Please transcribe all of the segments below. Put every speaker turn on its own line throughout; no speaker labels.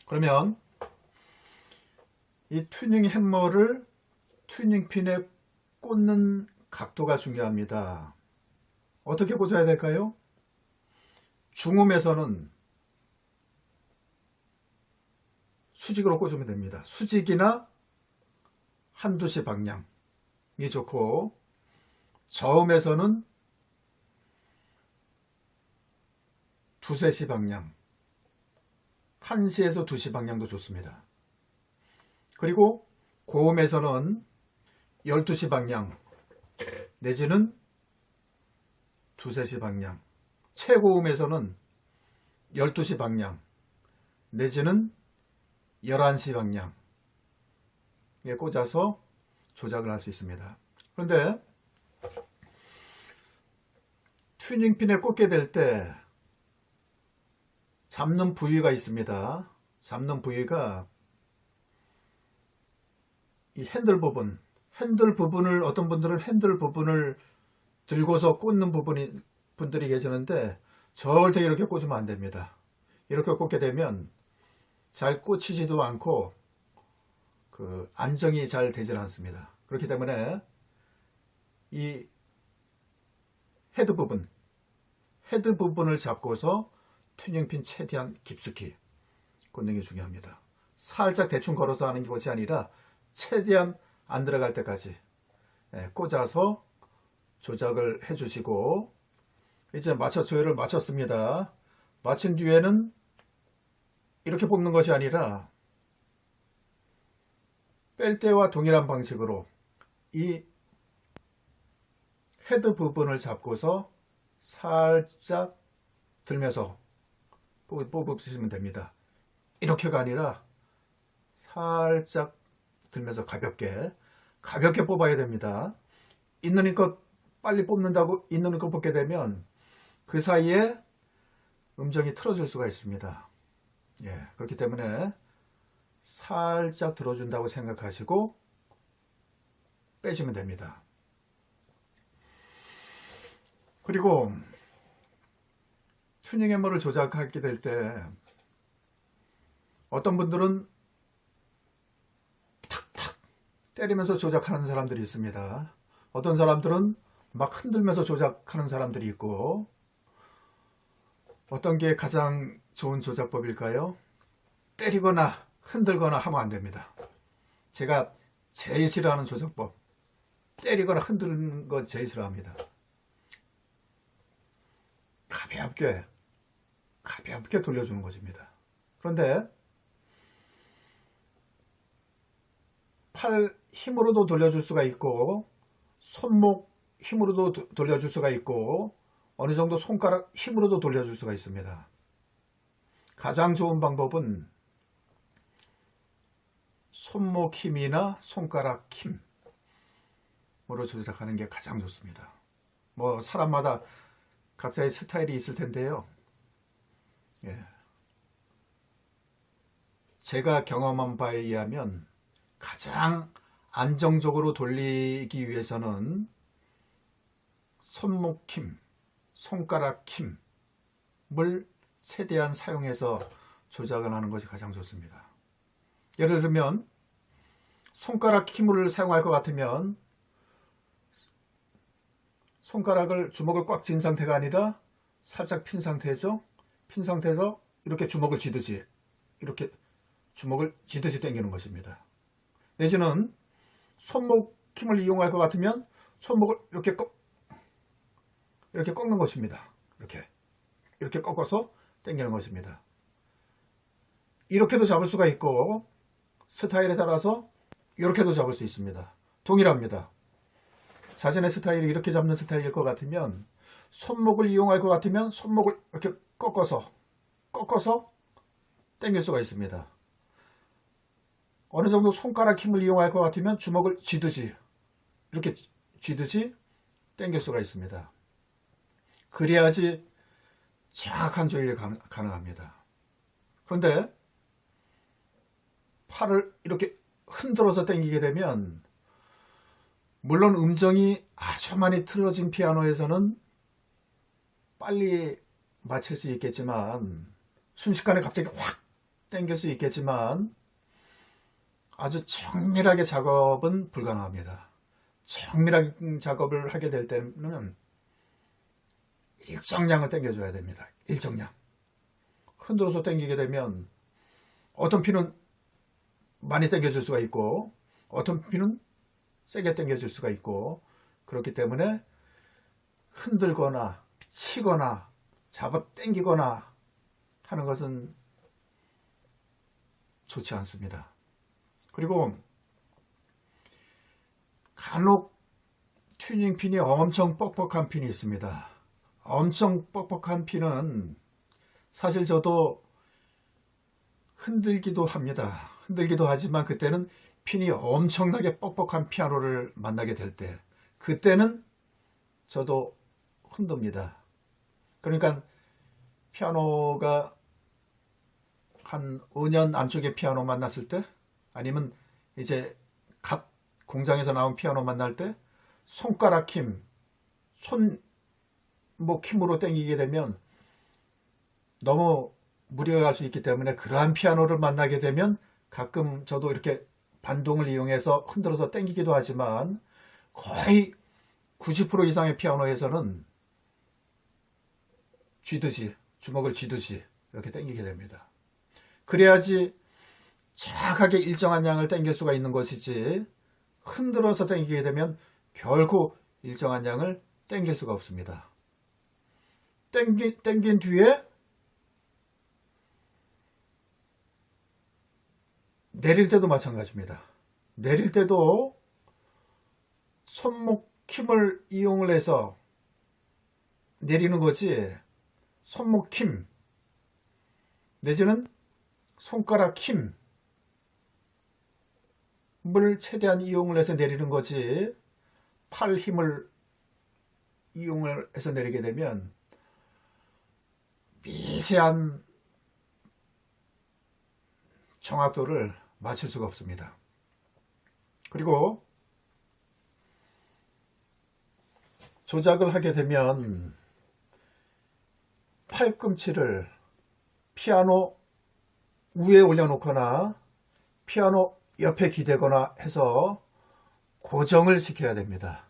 그러면 이 튜닝 hä머를 튜닝핀에 꽂는 각도가 중요합니다. 어떻게 꽂아야 될까요? 중음에서는 수직으로 꽂으면 됩니다. 수직이나 한두시 방향이 좋고, 저음에서는 두세시 방향, 1시에서 2시 방향도 좋습니다. 그리고 고음에서는 12시 방향 내지는 2~3시 방향, 최고음에서는 12시 방향 내지는 11시 방향에 꽂아서 조작을 할 수 있습니다. 그런데 튜닝핀에 꽂게 될 때 잡는 부위가 있습니다. 잡는 부위가 이 핸들 부분을 어떤 분들은 핸들 부분을 들고서 꽂는 분들이 계시는데, 절대 이렇게 꽂으면 안 됩니다. 이렇게 꽂게 되면 잘 꽂히지도 않고 안정이 잘 되질 않습니다. 그렇기 때문에 이 헤드 부분을 잡고서 튜닝핀 최대한 깊숙이 꽂는 게 중요합니다. 살짝 대충 걸어서 하는 것이 아니라 최대한 안 들어갈 때까지 꽂아서 조작을 해주시고, 이제 조율을 마쳤습니다. 마친 뒤에는 이렇게 뽑는 것이 아니라 뺄 때와 동일한 방식으로 이 헤드 부분을 잡고서 살짝 들면서 뽑으시면 됩니다. 이렇게가 아니라 살짝 들면서 가볍게 뽑아야 됩니다. 있는 것 빨리 뽑는다고 있는 것 뽑게 되면 그 사이에 음정이 틀어질 수가 있습니다. 그렇기 때문에 살짝 들어준다고 생각하시고 빼시면 됩니다. 그리고 튜닝 hä머를 조작하게 될 때 어떤 분들은 탁탁 때리면서 조작하는 사람들이 있습니다. 어떤 사람들은 막 흔들면서 조작하는 사람들이 있고, 어떤 게 가장 좋은 조작법일까요? 때리거나 흔들거나 하면 안 됩니다. 제가 제일 싫어하는 조작법, 때리거나 흔드는 거 제일 싫어합니다. 가볍게 돌려주는 것입니다. 그런데 팔 힘으로도 돌려줄 수가 있고, 손목 힘으로도 돌려줄 수가 있고, 어느 정도 손가락 힘으로도 돌려줄 수가 있습니다. 가장 좋은 방법은 손목 힘이나 손가락 힘으로 조작하는 게 가장 좋습니다. 사람마다 각자의 스타일이 있을 텐데요. 제가 경험한 바에 의하면 가장 안정적으로 돌리기 위해서는 손목 힘, 손가락 힘을 최대한 사용해서 조작을 하는 것이 가장 좋습니다. 예를 들면 손가락 힘을 사용할 것 같으면 손가락을 주먹을 꽉 쥔 상태가 아니라 살짝 핀 상태죠. 핀 상태에서 이렇게 주먹을 쥐듯이 당기는 것입니다. 내지는 손목 힘을 이용할 것 같으면 손목을 이렇게 꺾는 것입니다. 이렇게 꺾어서 당기는 것입니다. 이렇게도 잡을 수가 있고, 스타일에 따라서 이렇게도 잡을 수 있습니다. 동일합니다. 자신의 스타일이 이렇게 잡는 스타일일 것 같으면, 손목을 이용할 것 같으면 손목을 이렇게 꺾어서 당길 수가 있습니다. 어느 정도 손가락 힘을 이용할 것 같으면 주먹을 쥐듯이 당길 수가 있습니다. 그래야지 정확한 조율이 가능합니다. 그런데 팔을 이렇게 흔들어서 당기게 되면, 물론 음정이 아주 많이 틀어진 피아노에서는 빨리 맞출 수 있겠지만, 순식간에 갑자기 확 당길 수 있겠지만 아주 정밀하게 작업은 불가능합니다. 정밀하게 작업을 하게 될 때는 일정량을 당겨줘야 됩니다. 일정량. 흔들어서 당기게 되면 어떤 피는 많이 당겨줄 수가 있고 어떤 피는 세게 당겨줄 수가 있고, 그렇기 때문에 흔들거나 치거나 잡아 당기거나 하는 것은 좋지 않습니다. 그리고 간혹 튜닝핀이 엄청 뻑뻑한 핀이 있습니다. 엄청 뻑뻑한 핀은 사실 저도 흔들기도 합니다. 흔들기도 하지만 그때는 핀이 엄청나게 뻑뻑한 피아노를 만나게 될 때, 그때는 저도 흔듭니다. 그러니까 피아노가 한 5년 안쪽에 피아노 만났을 때, 아니면 이제 갓 공장에서 나온 피아노 만날 때 손가락 힘, 손목 힘으로 당기게 되면 너무 무리가 갈 수 있기 때문에, 그러한 피아노를 만나게 되면 가끔 저도 이렇게 반동을 이용해서 흔들어서 당기기도 하지만 거의 90% 이상의 피아노에서는 쥐듯이, 주먹을 쥐듯이 이렇게 당기게 됩니다. 그래야지 정확하게 일정한 양을 당길 수가 있는 것이지, 흔들어서 당기게 되면 결코 일정한 양을 당길 수가 없습니다. 당긴 뒤에 내릴 때도 마찬가지입니다. 내릴 때도 손목 힘을 이용을 해서 내리는 거지, 손목 힘 내지는 손가락 힘을 최대한 이용을 해서 내리는 거지, 팔 힘을 이용을 해서 내리게 되면 미세한 정확도를 맞출 수가 없습니다. 그리고 조작을 하게 되면 팔꿈치를 피아노 위에 올려놓거나 피아노 옆에 기대거나 해서 고정을 시켜야 됩니다.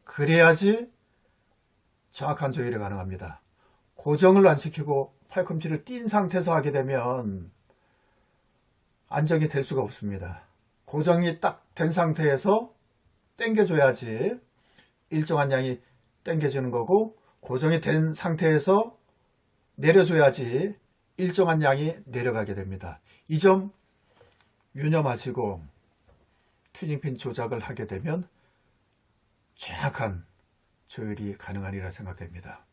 그래야지 정확한 조율이 가능합니다. 고정을 안 시키고 팔꿈치를 띈 상태에서 하게 되면 안정이 될 수가 없습니다. 고정이 딱 된 상태에서 당겨줘야지 일정한 양이 당겨지는 거고, 고정이 된 상태에서 내려줘야지 일정한 양이 내려가게 됩니다. 이 점 유념하시고 튜닝핀 조작을 하게 되면 정확한 조율이 가능하리라 생각됩니다.